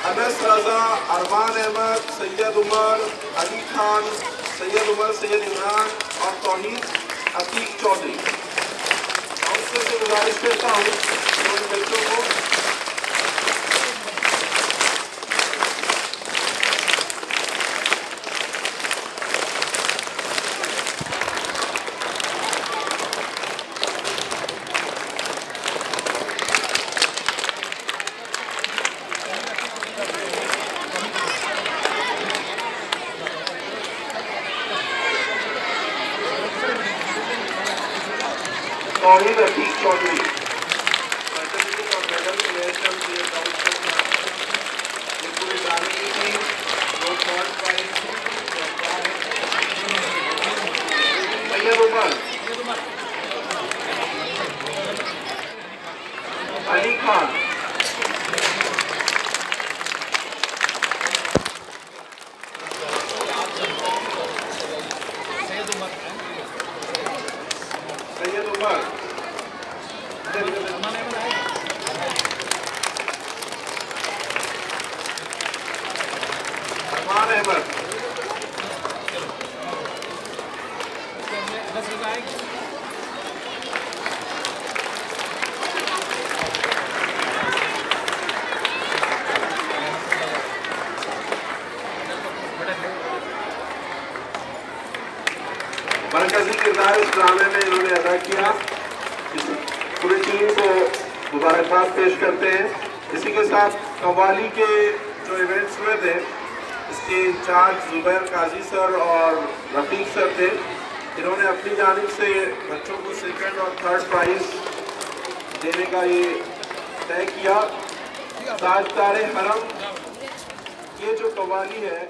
अनस रजा, अरमान अहमद, सैयद उमर, अली खान, सैयद उमर, सैयद इमरान और तौहीद अतीक चौधरी। उससे गुजारिश करता हूँ उन बच्चों को तौहीद अतीक चौधरी सर्टिफिकेट और मेडल नेशनल प्लेयर काउंसिल ये पूरी गाने की थी। वो थर्ड प्राइज सैयद उमर, अली खान, सैयद उमर, अरमान अहमद, मरकजी किरदार इस ड्रामे में इन्होंने अदा किया। पूरी टीम को मुबारकबाद पेश करते हैं। इसी के साथ कव्वाली के जो इवेंट्स हुए थे इसके इंचार्ज जुबैर काजी सर और रफीक सर थे। इन्होंने अपनी जानिब से बच्चों को सेकंड और थर्ड प्राइज देने का ये तय किया। ताजदार हरम ये जो कव्वाली है